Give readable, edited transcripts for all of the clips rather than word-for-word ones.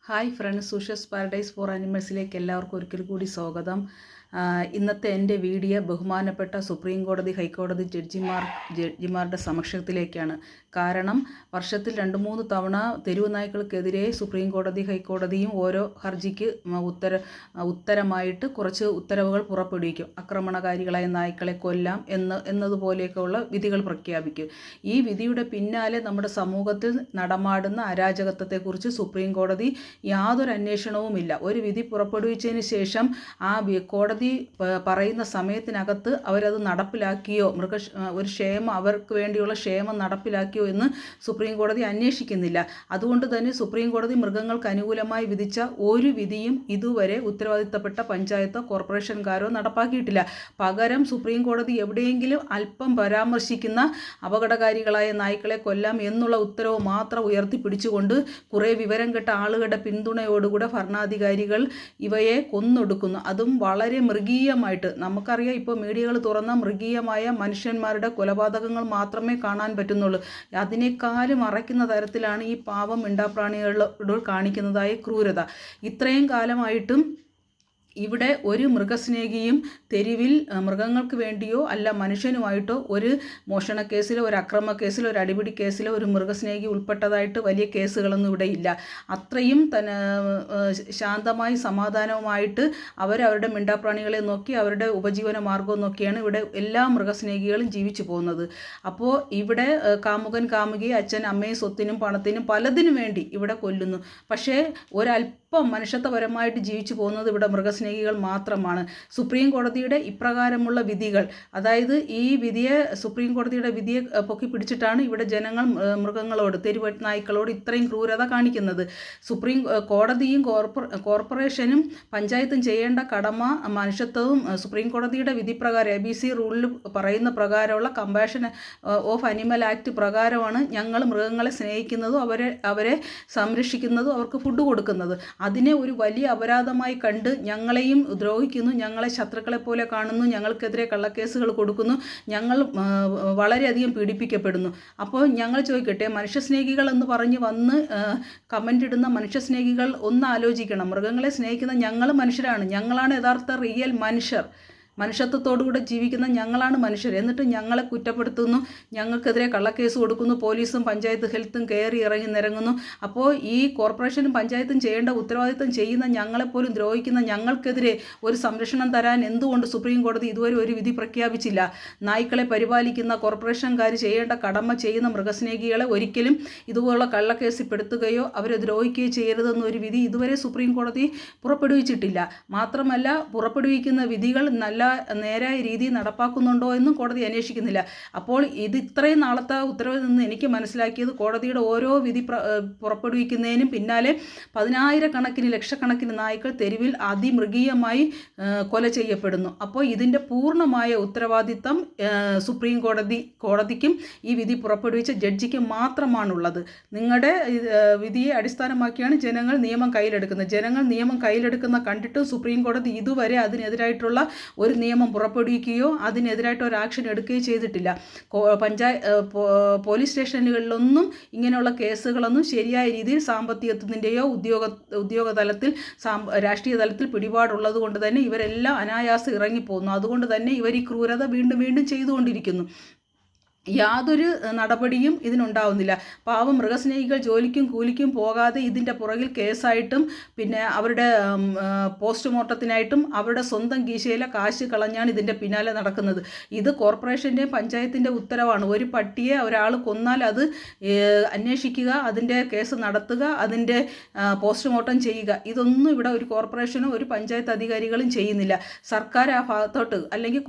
Hi friends, സുഷസ് paradise four ആനിമൽസിലേക്ക് എല്ലാവർക്കും ഒരിക്കൽ കൂടി സ്വാഗതം. ഇന്നത്തെ എൻ്റെ വീഡിയോ ബഹുമാനപ്പെട്ട സുപ്രീം കോടതി, ഹൈക്കോടതി ജഡ്ജിമാരുടെ സമക്ഷത്തിലേക്കാണ്. കാരണം വർഷത്തിൽ 2-3 തവണ തെരുവ് നായ്ക്കൾക്കെതിരെ സുപ്രീം കോടതി, ഹൈക്കോടതിയും ഓരോ ഹർജിക്ക് ഉത്തരമായിട്ട് കുറച്ച് ഉത്തരവുകൾ പുറപ്പെടുവിക്കും. ആക്രമണകാരികളായ നായ്ക്കളെ കൊല്ലാം എന്നതുപോലെയൊക്കെയുള്ള വിധികൾ പ്രഖ്യാപിക്കും. ഈ വിധിയുടെ പിന്നാലെ നമ്മുടെ സമൂഹത്തിൽ നടമാടുന്ന അരാജകത്വത്തെക്കുറിച്ച് സുപ്രീം കോടതി യാതൊരു അന്വേഷണവുമില്ല. ഒരു വിധി പുറപ്പെടുവിച്ചതിന് ശേഷം ആ കോടതി പറയുന്ന സമയത്തിനകത്ത് അവരത് നടപ്പിലാക്കിയോ, ഒരു ക്ഷേമം, അവർക്ക് വേണ്ടിയുള്ള ക്ഷേമം നടപ്പിലാക്കിയോ എന്ന് സുപ്രീം കോടതി അന്വേഷിക്കുന്നില്ല. അതുകൊണ്ട് തന്നെ സുപ്രീം കോടതി മൃഗങ്ങൾക്ക് അനുകൂലമായി വിധിച്ച ഒരു വിധിയും ഇതുവരെ ഉത്തരവാദിത്തപ്പെട്ട പഞ്ചായത്തോ കോർപ്പറേഷൻകാരോ നടപ്പാക്കിയിട്ടില്ല. പകരം സുപ്രീം കോടതി എവിടെയെങ്കിലും അല്പം പരാമർശിക്കുന്ന അപകടകാരികളായ നായ്ക്കളെ കൊല്ലാം എന്നുള്ള ഉത്തരവ് മാത്രം ഉയർത്തിപ്പിടിച്ചുകൊണ്ട് കുറേ വിവരം കെട്ട ആളുകളുടെ പിന്തുണയോടുകൂടെ ഭരണാധികാരികൾ ഇവയെ കൊന്നൊടുക്കുന്നു. അതും വളരെ മൃഗീയമായിട്ട്. നമുക്കറിയാം, ഇപ്പോൾ മീഡിയകൾ തുറന്ന മൃഗീയമായ മനുഷ്യന്മാരുടെ കൊലപാതകങ്ങൾ മാത്രമേ കാണാൻ പറ്റുന്നുള്ളൂ. അതിനേക്കാളും അറയ്ക്കുന്ന തരത്തിലാണ് ഈ പാവം മിണ്ടാപ്രാണികളോട് കാണിക്കുന്നതായ ക്രൂരത. ഇത്രയും കാലമായിട്ടും ഇവിടെ ഒരു മൃഗസ്നേഹിയും തെരുവിൽ മൃഗങ്ങൾക്ക് വേണ്ടിയോ അല്ല മനുഷ്യനുമായിട്ടോ ഒരു മോഷണക്കേസിലോ, ഒരു അക്രമ കേസിലോ, ഒരു അടിപിടി കേസിലോ ഒരു മൃഗസ്നേഹി ഉൾപ്പെട്ടതായിട്ട് വലിയ കേസുകളൊന്നും ഇവിടെ ഇല്ല. അത്രയും ശാന്തമായി സമാധാനവുമായിട്ട് അവരവരുടെ മിണ്ടാപ്രാണികളെ നോക്കി അവരുടെ ഉപജീവന മാർഗവും നോക്കിയാണ് ഇവിടെ എല്ലാ മൃഗസ്നേഹികളും ജീവിച്ചു പോകുന്നത്. അപ്പോൾ ഇവിടെ കാമുകൻ കാമുകിയെ, അച്ഛൻ അമ്മയും സ്വത്തിനും പണത്തിനും പലതിനും വേണ്ടി ഇവിടെ കൊല്ലുന്നു. പക്ഷേ ഒരല്പം മനുഷ്യത്വപരമായിട്ട് ജീവിച്ചു പോകുന്നത് ഇവിടെ മൃഗസ്നേഹികൾ മാത്രമാണ്. സുപ്രീം കോടതിയുടെ ഇപ്രകാരമുള്ള വിധികൾ, അതായത് ഈ വിധിയെ, സുപ്രീം കോടതിയുടെ വിധിയെ പൊക്കി പിടിച്ചിട്ടാണ് ഇവിടെ ജനങ്ങൾ മൃഗങ്ങളോട്, തെരുവ് നായ്ക്കളോട് ഇത്രയും ക്രൂരത കാണിക്കുന്നത്. സുപ്രീം കോടതിയും കോർപ്പറേഷനും പഞ്ചായത്തും ചെയ്യേണ്ട കടമ, മനുഷ്യത്വവും സുപ്രീം കോടതിയുടെ വിധി പ്രകാരം ABC റൂളിൽ പറയുന്ന പ്രകാരമുള്ള കമ്പാഷൻ ഓഫ് അനിമൽ ആക്ട് പ്രകാരമാണ് ഞങ്ങൾ മൃഗങ്ങളെ സ്നേഹിക്കുന്നതും അവരെ സംരക്ഷിക്കുന്നതും അവർക്ക് ഫുഡ് കൊടുക്കുന്നത്. അതിനെ ഒരു വലിയ അപരാധമായി കണ്ട് ഞങ്ങളെയും ദ്രോഹിക്കുന്നു, ഞങ്ങളെ ശത്രുക്കളെ പോലെ കാണുന്നു, ഞങ്ങൾക്കെതിരെ കള്ളക്കേസുകൾ കൊടുക്കുന്നു, ഞങ്ങൾ വളരെയധികം പീഡിപ്പിക്കപ്പെടുന്നു. അപ്പോൾ ഞങ്ങൾ ചോദിക്കട്ടെ, മനുഷ്യസ്നേഹികൾ എന്ന് പറഞ്ഞ് വന്ന് കമൻ്റ് ഇടുന്ന മനുഷ്യസ്നേഹികൾ ഒന്ന് ആലോചിക്കണം. മൃഗങ്ങളെ സ്നേഹിക്കുന്ന ഞങ്ങൾ മനുഷ്യരാണ്. ഞങ്ങളാണ് യഥാർത്ഥ റിയൽ മനുഷ്യർ. മനുഷ്യത്വത്തോടുകൂടെ ജീവിക്കുന്ന ഞങ്ങളാണ് മനുഷ്യർ. എന്നിട്ട് ഞങ്ങളെ കുറ്റപ്പെടുത്തുന്നു, ഞങ്ങൾക്കെതിരെ കള്ളക്കേസ് കൊടുക്കുന്നു, പോലീസും പഞ്ചായത്ത് ഹെൽത്തും കയറി ഇറങ്ങി നിരങ്ങുന്നു. അപ്പോൾ ഈ കോർപ്പറേഷനും പഞ്ചായത്തും ചെയ്യേണ്ട ഉത്തരവാദിത്തം ചെയ്യുന്ന ഞങ്ങളെപ്പോലും ദ്രോഹിക്കുന്ന ഞങ്ങൾക്കെതിരെ ഒരു സംരക്ഷണം തരാൻ എന്തുകൊണ്ട് സുപ്രീം കോടതി ഇതുവരെ ഒരു വിധി പ്രഖ്യാപിച്ചില്ല? നായ്ക്കളെ പരിപാലിക്കുന്ന കോർപ്പറേഷൻകാർ ചെയ്യേണ്ട കടമ ചെയ്യുന്ന മൃഗസ്നേഹികളെ ഒരിക്കലും ഇതുപോലുള്ള കള്ളക്കേസിൽ പെടുത്തുകയോ അവരെ ദ്രോഹിക്കുകയോ ചെയ്യരുതെന്നൊരു വിധി ഇതുവരെ സുപ്രീം കോടതി പുറപ്പെടുവിച്ചിട്ടില്ല. മാത്രമല്ല, പുറപ്പെടുവിക്കുന്ന വിധികൾ നല്ല നേരായ രീതിയിൽ നടപ്പാക്കുന്നുണ്ടോ എന്നും കോടതി അന്വേഷിക്കുന്നില്ല. അപ്പോൾ ഇത് ഇത്രയും നാളത്തെ ഉത്തരവിൽ നിന്ന് എനിക്ക് മനസ്സിലാക്കിയത്, കോടതിയുടെ ഓരോ വിധി പുറപ്പെടുവിക്കുന്നതിനും പിന്നാലെ 10,000-കണക്കിന് ലക്ഷക്കണക്കിന് നായ്ക്കൾ തെരുവിൽ അതിമൃഗീയമായി കൊല ചെയ്യപ്പെടുന്നു. അപ്പോൾ ഇതിൻ്റെ പൂർണ്ണമായ ഉത്തരവാദിത്തം സുപ്രീം കോടതിക്കും ഈ വിധി പുറപ്പെടുവിച്ച ജഡ്ജിക്കും മാത്രമാണുള്ളത്. നിങ്ങളുടെ വിധിയെ അടിസ്ഥാനമാക്കിയാണ് ജനങ്ങൾ നിയമം കയ്യിലെടുക്കുന്നത്. ജനങ്ങൾ നിയമം കയ്യിലെടുക്കുന്ന കണ്ടിട്ടും സുപ്രീം കോടതി ഇതുവരെ അതിനെതിരായിട്ടുള്ള ഒരു നിയമം പുറപ്പെടുവിക്കുകയോ അതിനെതിരായിട്ട് ഒരു ആക്ഷൻ എടുക്കുകയോ ചെയ്തിട്ടില്ല. പോലീസ് സ്റ്റേഷനുകളിലൊന്നും ഇങ്ങനെയുള്ള കേസുകളൊന്നും ശരിയായ രീതിയിൽ സാമ്പത്തികത്തിൻ്റെയോ ഉദ്യോഗ തലത്തിൽ, രാഷ്ട്രീയ തലത്തിൽ പിടിപാടുള്ളത് കൊണ്ട് തന്നെ ഇവരെല്ലാം അനായാസം ഇറങ്ങിപ്പോകുന്നു. അതുകൊണ്ട് തന്നെ ഇവർ ഈ ക്രൂരത വീണ്ടും വീണ്ടും ചെയ്തുകൊണ്ടിരിക്കുന്നു. യാതൊരു നടപടിയും ഇതിനുണ്ടാവുന്നില്ല. പാവം മൃഗസ്നേഹികൾ ജോലിക്കും കൂലിക്കും പോകാതെ ഇതിൻ്റെ പുറകിൽ കേസായിട്ടും പിന്നെ അവരുടെ പോസ്റ്റ്മോർട്ടത്തിനായിട്ടും അവരുടെ സ്വന്തം കീശയിലെ കാശ് കളഞ്ഞാണ് ഇതിൻ്റെ പിന്നാലെ നടക്കുന്നത്. ഇത് കോർപ്പറേഷൻ്റെയും പഞ്ചായത്തിൻ്റെ ഉത്തരവാണ്. ഒരു പട്ടിയെ ഒരാൾ കൊന്നാൽ അത് അന്വേഷിക്കുക, അതിൻ്റെ കേസ് നടത്തുക, അതിൻ്റെ പോസ്റ്റ്മോർട്ടം ചെയ്യുക. ഇതൊന്നും ഇവിടെ ഒരു കോർപ്പറേഷനോ ഒരു പഞ്ചായത്ത് അധികാരികളും ചെയ്യുന്നില്ല. സർക്കാർ ആ ഭാഗത്തോട്ട്, അല്ലെങ്കിൽ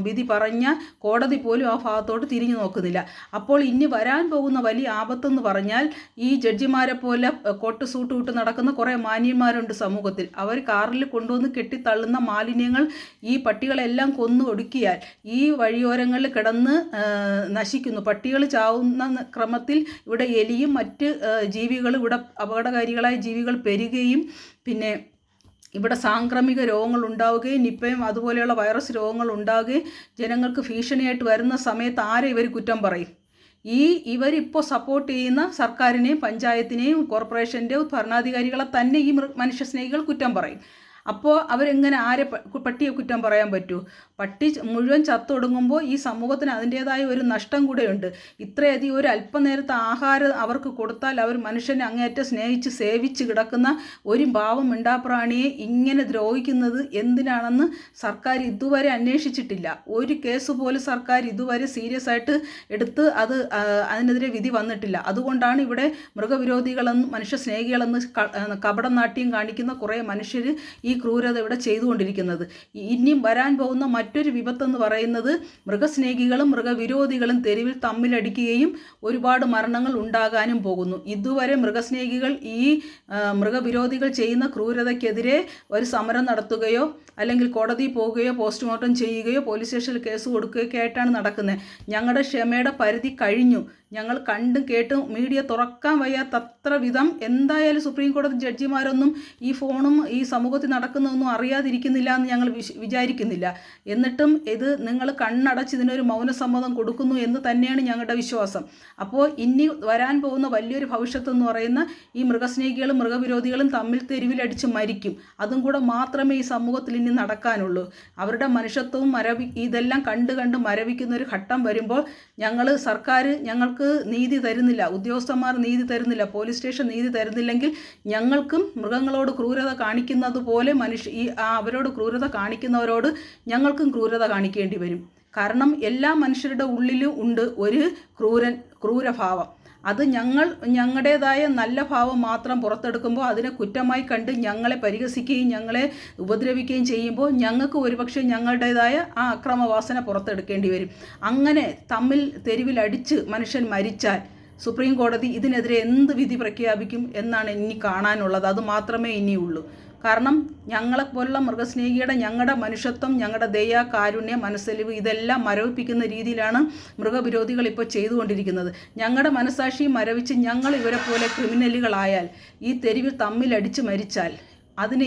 വിധി പറഞ്ഞ കോടതി പോലും ആ ഭാഗത്തോട്ട് തിരിഞ്ഞു നോക്കുന്നില്ല. അപ്പോൾ ഇനി വരാൻ പോകുന്ന വലിയ ആപത്തെന്ന് പറഞ്ഞാൽ, ഈ ജഡ്ജിമാരെ പോലെ കോട്ട് സൂട്ട് വിട്ട് നടക്കുന്ന കുറേ മാന്യന്മാരുണ്ട് സമൂഹത്തിൽ. അവർ കാറിൽ കൊണ്ടുവന്ന് കെട്ടിത്തള്ളുന്ന മാലിന്യങ്ങൾ ഈ പട്ടികളെല്ലാം കൊന്നു ഒടുക്കിയാൽ ഈ വഴിയോരങ്ങളിൽ കിടന്ന് നശിക്കുന്നു. പട്ടികൾ ചാവുന്ന ക്രമത്തിൽ ഇവിടെ എലിയും മറ്റ് ജീവികളും, ഇവിടെ അപകടകാരികളായ ജീവികൾ പെരുകുകയും പിന്നെ ഇവിടെ സാംക്രമിക രോഗങ്ങൾ ഉണ്ടാവുകയും നിപ്പയും അതുപോലെയുള്ള വൈറസ് രോഗങ്ങൾ ഉണ്ടാവുകയും ജനങ്ങൾക്ക് ഭീഷണിയായിട്ട് വരുന്ന സമയത്ത് ആരെ ഇവർ കുറ്റം പറയും? ഇവരിപ്പോൾ സപ്പോർട്ട് ചെയ്യുന്ന സർക്കാരിനെയും പഞ്ചായത്തിനെയും കോർപ്പറേഷൻ്റെയും ഭരണാധികാരികളെ തന്നെ ഈ മനുഷ്യസ്നേഹികൾ കുറ്റം പറയും. അപ്പോൾ അവരെങ്ങനെ പട്ടിയെ കുറ്റം പറയാൻ പറ്റൂ? പട്ടി മുഴുവൻ ചത്തൊടുങ്ങുമ്പോൾ ഈ സമൂഹത്തിന് അതിൻ്റേതായ ഒരു നഷ്ടം കൂടെയുണ്ട്. ഇത്രയധികം ഒരു അല്പനേരത്തെ ആഹാരം അവർക്ക് കൊടുത്താൽ അവർ മനുഷ്യനെ അങ്ങേയറ്റം സ്നേഹിച്ച് സേവിച്ച് കിടക്കുന്ന ഒരു പാവം മിണ്ടാപ്രാണിയെ ഇങ്ങനെ ദ്രോഹിക്കുന്നത് എന്തിനാണെന്ന് സർക്കാർ ഇതുവരെ അന്വേഷിച്ചിട്ടില്ല. ഒരു കേസ് പോലും സർക്കാർ ഇതുവരെ സീരിയസ് ആയിട്ട് എടുത്ത് അതിനെതിരെ വിധി വന്നിട്ടില്ല. അതുകൊണ്ടാണ് ഇവിടെ മൃഗവിരോധികളെന്ന് മനുഷ്യസ്നേഹികളെന്ന് കപടനാട്യം കാണിക്കുന്ന കുറേ മനുഷ്യർ ഈ ക്രൂരത ഇവിടെ ചെയ്തുകൊണ്ടിരിക്കുന്നത്. ഇനിയും വരാൻ പോകുന്ന മറ്റൊരു വിപത്തെന്ന് പറയുന്നത് മൃഗസ്നേഹികളും മൃഗവിരോധികളും തെരുവിൽ തമ്മിലടിക്കുകയും ഒരുപാട് മരണങ്ങൾ ഉണ്ടാകാനും പോകുന്നു. ഇതുവരെ മൃഗസ്നേഹികൾ ഈ മൃഗവിരോധികൾ ചെയ്യുന്ന ക്രൂരതയ്ക്കെതിരെ ഒരു സമരം നടത്തുകയോ അല്ലെങ്കിൽ കോടതിയിൽ പോവുകയോ പോസ്റ്റ്മോർട്ടം ചെയ്യുകയോ പോലീസ് സ്റ്റേഷനിൽ കേസ് കൊടുക്കുകയൊക്കെ ആയിട്ടാണ് നടക്കുന്നത്. ഞങ്ങളുടെ ക്ഷമയുടെ പരിധി കഴിഞ്ഞു. ഞങ്ങൾ കണ്ടും കേട്ടും മീഡിയ തുറക്കാൻ വയ്യാത്തത്ര വിധം എന്തായാലും സുപ്രീം കോടതി ജഡ്ജിമാരൊന്നും ഈ ഫോണും ഈ സമൂഹത്തിൽ നടക്കുന്നതൊന്നും അറിയാതിരിക്കുന്നില്ല എന്ന് ഞങ്ങൾ വിചാരിക്കുന്നില്ല. എന്നിട്ടും ഇത് നിങ്ങൾ കണ്ണടച്ച് ഇതിനൊരു മൗനസമ്മതം കൊടുക്കുന്നു എന്ന് തന്നെയാണ് ഞങ്ങളുടെ വിശ്വാസം. അപ്പോൾ ഇനി വരാൻ പോകുന്ന വലിയൊരു ഭവിഷ്യത്ത് എന്ന് പറയുന്ന ഈ മൃഗസ്നേഹികളും മൃഗവിരോധികളും തമ്മിൽ തെരുവിലടിച്ച് മരിക്കും. അതും കൂടെ മാത്രമേ ഈ സമൂഹത്തിൽ ഇനി നടക്കാനുള്ളൂ. അവരുടെ മനുഷ്യത്വവും ഇതെല്ലാം കണ്ട് മരവിക്കുന്ന ഒരു ഘട്ടം വരുമ്പോൾ സർക്കാർ ഞങ്ങൾക്ക് നീതി തരുന്നില്ല, ഉദ്യോഗസ്ഥന്മാർ നീതി തരുന്നില്ല, പോലീസ് സ്റ്റേഷൻ നീതി തരുന്നില്ലെങ്കിൽ ഞങ്ങൾക്കും മൃഗങ്ങളോട് ക്രൂരത കാണിക്കുന്നത് പോലെ അവരോട് ക്രൂരത കാണിക്കുന്നവരോട് ഞങ്ങൾക്കും ക്രൂരത കാണിക്കേണ്ടി വരും. കാരണം എല്ലാ മനുഷ്യരുടെ ഉള്ളിലും ഉണ്ട് ഒരു ക്രൂരഭാവം. അത് ഞങ്ങളുടേതായ നല്ല ഭാവം മാത്രം പുറത്തെടുക്കുമ്പോൾ അതിനെ കുറ്റമായി കണ്ട് ഞങ്ങളെ പരിഹസിക്കുകയും ഞങ്ങളെ ഉപദ്രവിക്കുകയും ചെയ്യുമ്പോൾ ഞങ്ങൾക്ക് ഒരുപക്ഷെ ഞങ്ങളുടേതായ ആ അക്രമവാസന പുറത്തെടുക്കേണ്ടി വരും. അങ്ങനെ തമ്മിൽ തെരുവിലടിച്ച് മനുഷ്യൻ മരിച്ചാൽ സുപ്രീം കോടതി ഇതിനെതിരെ എന്ത് വിധി പ്രഖ്യാപിക്കും എന്നാണ് ഇനി കാണാനുള്ളത്. അത് മാത്രമേ ഇനിയുള്ളൂ. കാരണം ഞങ്ങളെപ്പോലുള്ള ഞങ്ങളുടെ മനുഷ്യത്വം, ഞങ്ങളുടെ ദയ, കാരുണ്യം, മനസ്സലിവ് ഇതെല്ലാം മരവിപ്പിക്കുന്ന രീതിയിലാണ് മൃഗവിരോധികൾ ഇപ്പോൾ ചെയ്തുകൊണ്ടിരിക്കുന്നത്. ഞങ്ങളുടെ മനസ്സാക്ഷി മരവിച്ച് ഞങ്ങൾ ഇവരെ പോലെ ക്രിമിനലുകളായാൽ, ഈ തെരുവിൽ തമ്മിലടിച്ച് മരിച്ചാൽ അതിന്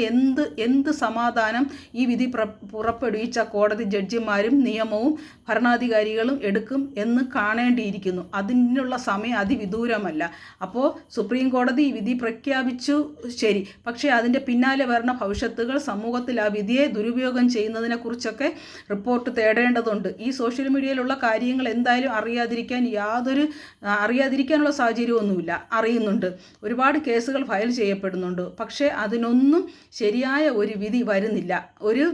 എന്ത് സമാധാനം ഈ വിധി പുറപ്പെടുവിച്ച കോടതി ജഡ്ജിമാരും നിയമവും ഭരണാധികാരികളും എടുക്കും എന്ന് കാണേണ്ടിയിരിക്കുന്നു. അതിനുള്ള സമയം അതിവിദൂരമല്ല. അപ്പോൾ സുപ്രീം കോടതി ഈ വിധി പ്രഖ്യാപിച്ചു, ശരി. പക്ഷേ അതിൻ്റെ പിന്നാലെ വരുന്ന ഭവിഷ്യത്തുകൾ സമൂഹത്തിൽ ആ വിധിയെ ദുരുപയോഗം ചെയ്യുന്നതിനെക്കുറിച്ചൊക്കെ റിപ്പോർട്ട് തേടേണ്ടതുണ്ട്. ഈ സോഷ്യൽ മീഡിയയിലുള്ള കാര്യങ്ങൾ എന്തായാലും അറിയാതിരിക്കാനുള്ള സാഹചര്യമൊന്നുമില്ല. അറിയുന്നുണ്ട്, ഒരുപാട് കേസുകൾ ഫയൽ ചെയ്യപ്പെടുന്നുണ്ട്. പക്ഷേ അതിനൊന്നും ശരിയായ ഒരു വിധി വരുന്നില്ല. ഒരു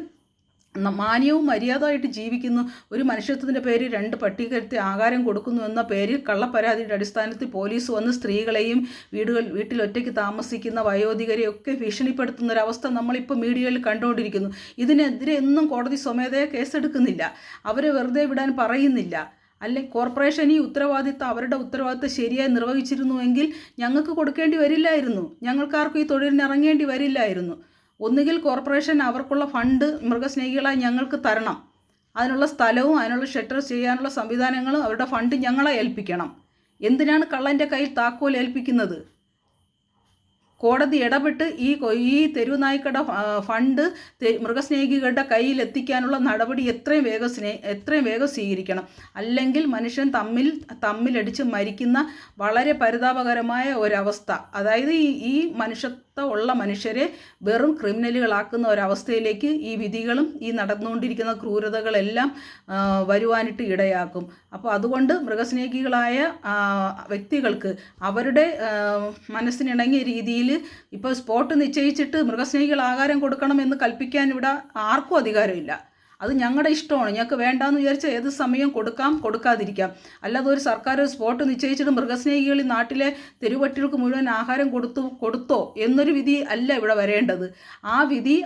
മാന്യവും മര്യാദയായിട്ട് ജീവിക്കുന്നു, ഒരു മനുഷ്യത്വത്തിൻ്റെ പേരിൽ 2 പട്ടികരുത്തി ആഹാരം കൊടുക്കുന്നു എന്ന പേരിൽ കള്ളപ്പരാതിയുടെ അടിസ്ഥാനത്തിൽ പോലീസ് വന്ന് സ്ത്രീകളെയും വീട്ടിൽ ഒറ്റയ്ക്ക് താമസിക്കുന്ന വയോധികരെയൊക്കെ ഭീഷണിപ്പെടുത്തുന്നൊരവസ്ഥ നമ്മളിപ്പോൾ മീഡിയയിൽ കണ്ടുകൊണ്ടിരിക്കുന്നു. ഇതിനെതിരെ ഒന്നും കോടതി സ്വമേധയാ കേസെടുക്കുന്നില്ല, അവരെ വെറുതെ വിടാൻ പറയുന്നില്ല. അല്ലെങ്കിൽ കോർപ്പറേഷൻ ഈ അവരുടെ ഉത്തരവാദിത്തം ശരിയായി നിർവഹിച്ചിരുന്നുവെങ്കിൽ ഞങ്ങൾക്ക് കൊടുക്കേണ്ടി വരില്ലായിരുന്നു, ഞങ്ങൾക്കാർക്കും ഈ തൊഴിലിന് ഇറങ്ങേണ്ടി വരില്ലായിരുന്നു. ഒന്നുകിൽ കോർപ്പറേഷൻ അവർക്കുള്ള ഫണ്ട് മൃഗസ്നേഹികളായി ഞങ്ങൾക്ക് തരണം, അതിനുള്ള സ്ഥലവും അതിനുള്ള ഷെൽട്ടർ ചെയ്യാനുള്ള സംവിധാനങ്ങളും അവരുടെ ഫണ്ട് ഞങ്ങളെ ഏൽപ്പിക്കണം. എന്തിനാണ് കള്ളൻ്റെ കയ്യിൽ താക്കോൽ ഏൽപ്പിക്കുന്നത്? കോടതി ഇടപെട്ട് ഈ തെരുവ് നായ്ക്കളുടെ ഫണ്ട് മൃഗസ്നേഹികളുടെ കയ്യിൽ എത്തിക്കാനുള്ള നടപടി എത്രയും വേഗം സ്വീകരിക്കണം. അല്ലെങ്കിൽ മനുഷ്യൻ തമ്മിലടിച്ച് മരിക്കുന്ന വളരെ പരിതാപകരമായ ഒരവസ്ഥ, അതായത് ഈ ഉള്ള മനുഷ്യരെ വെറും ക്രിമിനലുകളാക്കുന്ന ഒരവസ്ഥയിലേക്ക് ഈ വിധികളും ഈ നടന്നുകൊണ്ടിരിക്കുന്ന ക്രൂരതകളെല്ലാം വരുവാനിട്ട് ഇടയാക്കും. അപ്പോൾ അതുകൊണ്ട് മൃഗസ്നേഹികളായ വ്യക്തികൾക്ക് അവരുടെ മനസ്സിനിണങ്ങിയ രീതിയിൽ ഇപ്പോൾ സ്പോട്ട് നിശ്ചയിച്ചിട്ട് മൃഗസ്നേഹികൾ ആഹാരം കൊടുക്കണമെന്ന് കൽപ്പിക്കാൻ ഇവിടെ ആർക്കും അധികാരമില്ല. അത് ഞങ്ങളുടെ ഇഷ്ടമാണ്. ഞങ്ങൾക്ക് വേണ്ടാന്ന് വിചാരിച്ചാൽ ഏത് സമയം കൊടുക്കാതിരിക്കാം. അല്ലാതെ ഒരു സർക്കാർ ഒരു സ്പോട്ട് നിശ്ചയിച്ചിട്ട് മൃഗസ്നേഹികൾ ഈ നാട്ടിലെ തെരുവട്ടികൾക്ക് മുഴുവൻ ആഹാരം കൊടുത്തോ എന്നൊരു വിധി അല്ല ഇവിടെ വരേണ്ടത്. ആ വിധി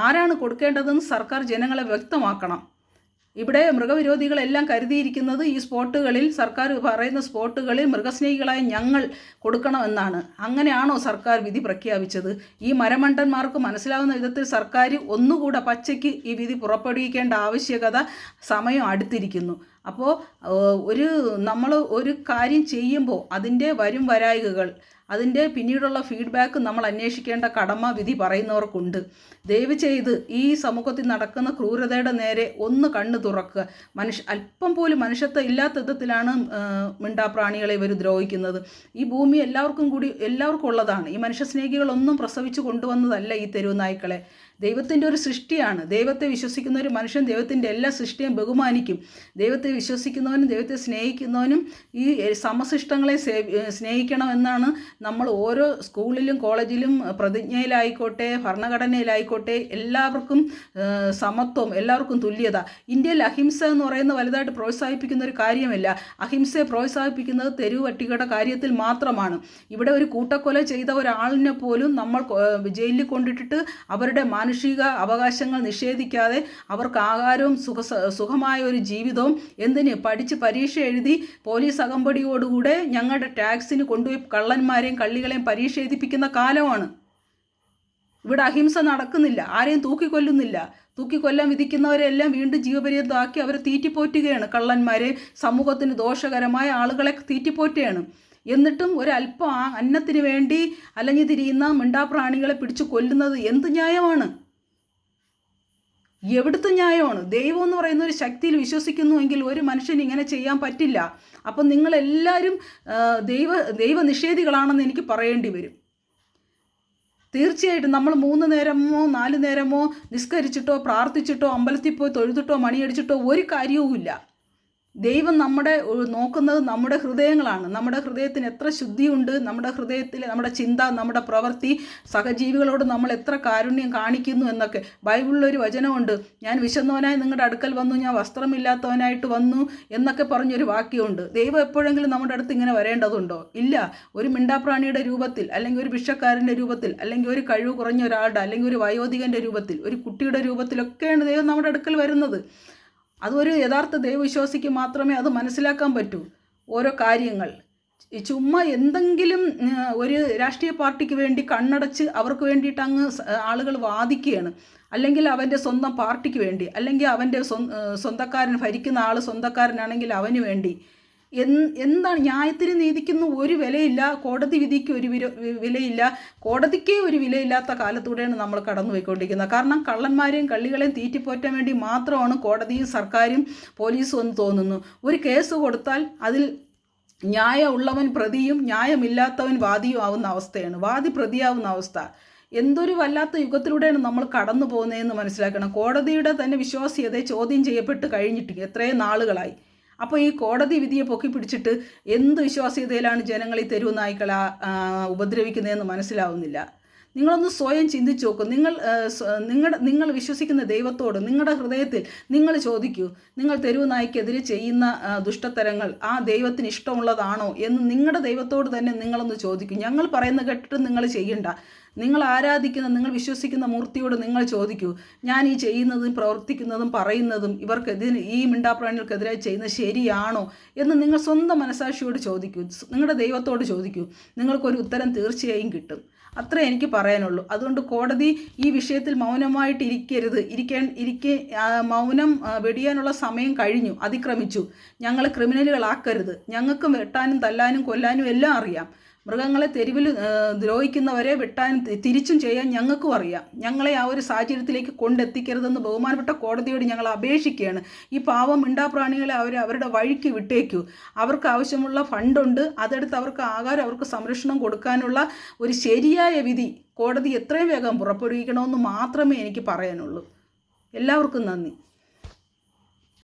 ആരാണ് കൊടുക്കേണ്ടതെന്ന് സർക്കാർ ജനങ്ങളെ വ്യക്തമാക്കണം. ഇവിടെ മൃഗവിരോധികളെല്ലാം കരുതിയിരിക്കുന്നത് ഈ സ്പോട്ടുകളിൽ, സർക്കാർ പറയുന്ന സ്പോട്ടുകളിൽ മൃഗസ്നേഹികളായ ഞങ്ങൾ കൊടുക്കണമെന്നാണ്. അങ്ങനെയാണോ സർക്കാർ വിധി പ്രഖ്യാപിച്ചത്? ഈ മരമണ്ടന്മാർക്ക് മനസ്സിലാവുന്ന വിധത്തിൽ സർക്കാർ ഒന്നുകൂടെ പച്ചയ്ക്ക് ഈ വിധി പുറപ്പെടുവിക്കേണ്ട ആവശ്യകത സമയം അടുത്തിരിക്കുന്നു. അപ്പോൾ നമ്മൾ ഒരു കാര്യം ചെയ്യുമ്പോൾ അതിൻ്റെ വരായ്കകൾ, അതിൻ്റെ പിന്നീടുള്ള ഫീഡ്ബാക്ക് നമ്മൾ അന്വേഷിക്കേണ്ട കടമ വിധി പറയുന്നവർക്കുണ്ട്. ദയവ് ചെയ്ത് ഈ സമൂഹത്തിൽ നടക്കുന്ന ക്രൂരതയുടെ നേരെ ഒന്ന് കണ്ണ് തുറക്കുക. അല്പം പോലും മനുഷ്യത്വം ഇല്ലാത്ത വിധത്തിലാണ് മിണ്ടാപ്രാണികളെ ഇവർ ദ്രോഹിക്കുന്നത്. ഈ ഭൂമി എല്ലാവർക്കും ഉള്ളതാണ്. ഈ മനുഷ്യസ്നേഹികളൊന്നും പ്രസവിച്ചു കൊണ്ടുവന്നതല്ല ഈ തെരുവ് നായ്ക്കളെ. ദൈവത്തിൻ്റെ ഒരു സൃഷ്ടിയാണ്. ദൈവത്തെ വിശ്വസിക്കുന്ന ഒരു മനുഷ്യൻ ദൈവത്തിൻ്റെ എല്ലാ സൃഷ്ടിയും ബഹുമാനിക്കും. ദൈവത്തെ വിശ്വസിക്കുന്നവനും ദൈവത്തെ സ്നേഹിക്കുന്നവനും ഈ സമശിഷ്ടങ്ങളെ സ്നേഹിക്കണമെന്നാണ് നമ്മൾ ഓരോ സ്കൂളിലും കോളേജിലും പ്രതിജ്ഞയിലായിക്കോട്ടെ ഭരണഘടനയിലായിക്കോട്ടെ എല്ലാവർക്കും സമത്വം, എല്ലാവർക്കും തുല്യത. ഇന്ത്യയിൽ അഹിംസ എന്ന് പറയുന്ന വലുതായിട്ട് പ്രോത്സാഹിപ്പിക്കുന്ന ഒരു കാര്യമല്ല. അഹിംസയെ പ്രോത്സാഹിപ്പിക്കുന്നത് തെരുവ് പട്ടികയുടെ കാര്യത്തിൽ മാത്രമാണ്. ഇവിടെ ഒരു കൂട്ടക്കൊല ചെയ്ത ഒരാളിനെ പോലും നമ്മൾ ജയിലിൽ കൊണ്ടിട്ടിട്ട് അവരുടെ മാനുഷിക അവകാശങ്ങൾ നിഷേധിക്കാതെ അവർക്ക് ആഹാരവും സുഖമായ ഒരു ജീവിതവും പഠിച്ച് പരീക്ഷ എഴുതി പോലീസ് അകമ്പടിയോടുകൂടെ ഞങ്ങളുടെ ടാക്സിന് കൊണ്ടുപോയി കള്ളന്മാരെയും കള്ളികളെയും പരീക്ഷ എഴുതിപ്പിക്കുന്ന കാലമാണ്. ഇവിടെ അഹിംസ നടക്കുന്നില്ല. ആരെയും തൂക്കിക്കൊല്ലുന്നില്ല. തൂക്കിക്കൊല്ലാൻ വിധിക്കുന്നവരെല്ലാം വീണ്ടും ജീവപര്യന്തമാക്കി അവരെ തീറ്റിപ്പോറ്റുകയാണ്. കള്ളന്മാരെ, സമൂഹത്തിന് ദോഷകരമായ ആളുകളെ തീറ്റിപ്പോറ്റുകയാണ്. എന്നിട്ടും ഒരല്പം അന്നത്തിന് വേണ്ടി അലഞ്ഞു തിരിയുന്ന മിണ്ടാപ്രാണികളെ പിടിച്ചു കൊല്ലുന്നത് എന്ത് ന്യായമാണ്? എവിടുത്തെ ന്യായമാണ്? ദൈവം എന്ന് പറയുന്ന ഒരു ശക്തിയിൽ വിശ്വസിക്കുന്നുവെങ്കിൽ ഒരു മനുഷ്യന് ഇങ്ങനെ ചെയ്യാൻ പറ്റില്ല. അപ്പം നിങ്ങളെല്ലാവരും ദൈവനിഷേധികളാണെന്ന് എനിക്ക് പറയേണ്ടി വരും. തീർച്ചയായിട്ടും നമ്മൾ 3 നേരമോ 4 നേരമോ നിസ്കരിച്ചിട്ടോ പ്രാർത്ഥിച്ചിട്ടോ അമ്പലത്തിൽ പോയി തൊഴുതിട്ടോ മണിയടിച്ചിട്ടോ ഒരു കാര്യവുമില്ല. ദൈവം നോക്കുന്നത് നമ്മുടെ ഹൃദയങ്ങളാണ്. നമ്മുടെ ഹൃദയത്തിന് എത്ര ശുദ്ധിയുണ്ട്, നമ്മുടെ ഹൃദയത്തിൽ നമ്മുടെ ചിന്ത, നമ്മുടെ പ്രവൃത്തി, സഹജീവികളോട് നമ്മൾ എത്ര കാരുണ്യം കാണിക്കുന്നു എന്നൊക്കെ. ബൈബിളിലൊരു വചനമുണ്ട്, ഞാൻ വിശന്നവനായി നിങ്ങളുടെ അടുക്കൽ വന്നു, ഞാൻ വസ്ത്രമില്ലാത്തവനായിട്ട് വന്നു എന്നൊക്കെ പറഞ്ഞൊരു വാക്യമുണ്ട്. ദൈവം എപ്പോഴെങ്കിലും നമ്മുടെ അടുത്ത് ഇങ്ങനെ വരേണ്ടതുണ്ടോ? ഇല്ല. ഒരു മിണ്ടാപ്രാണിയുടെ രൂപത്തിൽ, അല്ലെങ്കിൽ ഒരു ഭിക്ഷക്കാരൻ്റെ രൂപത്തിൽ, അല്ലെങ്കിൽ ഒരു കഴിവ് കുറഞ്ഞ ഒരാളുടെ, അല്ലെങ്കിൽ ഒരു വയോധികൻ്റെ രൂപത്തിൽ, ഒരു കുട്ടിയുടെ രൂപത്തിലൊക്കെയാണ് ദൈവം നമ്മുടെ അടുക്കൽ വരുന്നത്. അതൊരു യഥാർത്ഥ ദൈവവിശ്വാസിക്ക് മാത്രമേ അത് മനസ്സിലാക്കാൻ പറ്റൂ. ഓരോ കാര്യങ്ങൾ ചുമ്മാ എന്തെങ്കിലും ഒരു രാഷ്ട്രീയ പാർട്ടിക്ക് വേണ്ടി കണ്ണടച്ച് അവർക്ക് വേണ്ടിയിട്ട് അങ്ങ് ആളുകൾ വാദിക്കുകയാണ്. അല്ലെങ്കിൽ അവൻ്റെ സ്വന്തം പാർട്ടിക്ക് വേണ്ടി, അല്ലെങ്കിൽ അവൻ്റെ സ്വന്തക്കാരൻ ഭരിക്കുന്ന ആൾ സ്വന്തക്കാരനാണെങ്കിൽ അവന് വേണ്ടി. എന്താണ് ന്യായത്തിന് നീതിക്കൊന്നും ഒരു വിലയില്ല. കോടതി വിധിക്ക് ഒരു വിലയില്ല. കോടതിക്ക് ഒരു വിലയില്ലാത്ത കാലത്തൂടെയാണ് നമ്മൾ കടന്നു പോയിക്കൊണ്ടിരിക്കുന്നത്. കാരണം കള്ളന്മാരെയും കള്ളികളെയും തീറ്റിപ്പോറ്റാൻ വേണ്ടി മാത്രമാണ് കോടതിയും സർക്കാരും പോലീസും എന്ന് തോന്നുന്നു. ഒരു കേസ് കൊടുത്താൽ അതിൽ ന്യായമുള്ളവൻ പ്രതിയും ന്യായമില്ലാത്തവൻ വാദിയും ആവുന്ന അവസ്ഥയാണ്. വാദി പ്രതിയാവുന്ന അവസ്ഥ. എന്തൊരു വല്ലാത്ത യുഗത്തിലൂടെയാണ് നമ്മൾ കടന്നു പോകുന്നതെന്ന് മനസ്സിലാക്കണം. കോടതിയുടെ തന്നെ വിശ്വാസ്യതയെ ചോദ്യം ചെയ്യപ്പെട്ട് കഴിഞ്ഞിട്ട് എത്രയും നാളുകളായി. അപ്പോൾ ഈ കോടതി വിധിയെ പൊക്കി പിടിച്ചിട്ട് എന്ത് വിശ്വാസ്യതയിലാണ് ജനങ്ങൾ ഈ തെരുവ് നായ്ക്കളെ ഉപദ്രവിക്കുന്നതെന്ന് മനസ്സിലാവുന്നില്ല. നിങ്ങളൊന്ന് സ്വയം ചിന്തിച്ചു നോക്കൂ. നിങ്ങൾ വിശ്വസിക്കുന്ന ദൈവത്തോട് നിങ്ങളുടെ ഹൃദയത്തിൽ നിങ്ങൾ ചോദിക്കൂ, നിങ്ങൾ തെരുവ് നായ്ക്കെതിരെ ചെയ്യുന്ന ദുഷ്ടത്തരങ്ങൾ ആ ദൈവത്തിന് ഇഷ്ടമുള്ളതാണോ എന്ന് നിങ്ങളുടെ ദൈവത്തോട് തന്നെ നിങ്ങളൊന്ന് ചോദിക്കൂ. ഞങ്ങൾ പറയുന്ന കേട്ടിട്ട് നിങ്ങൾ ചെയ്യണ്ട. നിങ്ങൾ ആരാധിക്കുന്ന, നിങ്ങൾ വിശ്വസിക്കുന്ന മൂർത്തിയോട് നിങ്ങൾ ചോദിക്കൂ, ഞാൻ ഈ ചെയ്യുന്നതും പ്രവർത്തിക്കുന്നതും പറയുന്നതും ഇവർക്കെതിരെ, ഈ മിണ്ടാപ്രാണികൾക്കെതിരായി ചെയ്യുന്നത് ശരിയാണോ എന്ന് നിങ്ങൾ സ്വന്തം മനസാക്ഷിയോട് ചോദിക്കൂ. നിങ്ങളുടെ ദൈവത്തോട് ചോദിക്കൂ. നിങ്ങൾക്കൊരു ഉത്തരം തീർച്ചയായും കിട്ടും. അത്രേ എനിക്ക് പറയാനുള്ളൂ. അതുകൊണ്ട് കോടതി ഈ വിഷയത്തിൽ മൗനമായിട്ട് മൗനം വെടിയാനുള്ള സമയം കഴിഞ്ഞു, അതിക്രമിച്ചു. ഞങ്ങൾ ക്രിമിനലുകളാക്കരുത്. ഞങ്ങൾക്കും വെട്ടാനും തല്ലാനും കൊല്ലാനും എല്ലാം അറിയാം. മൃഗങ്ങളെ തെരുവിൽ ദ്രോഹിക്കുന്നവരെ വെട്ടാൻ തിരിച്ചും ചെയ്യാൻ ഞങ്ങൾക്കും അറിയാം. ഞങ്ങളെ ആ ഒരു സാഹചര്യത്തിലേക്ക് കൊണ്ടെത്തിക്കരുതെന്ന് ബഹുമാനപ്പെട്ട കോടതിയോട് ഞങ്ങൾ അപേക്ഷിക്കുകയാണ്. ഈ പാവം മിണ്ടാപ്രാണികളെ അവരുടെ വഴിക്ക് വിട്ടേക്കൂ. അവർക്ക് ആവശ്യമുള്ള ഫണ്ടുണ്ട്, അതെടുത്ത് അവർക്ക് ആഹാരം, അവർക്ക് സംരക്ഷണം കൊടുക്കാനുള്ള ഒരു ശരിയായ വിധി കോടതി എത്രയും വേഗം പുറപ്പെടുവിക്കണമെന്ന് മാത്രമേ എനിക്ക് പറയാനുള്ളൂ. എല്ലാവർക്കും നന്ദി.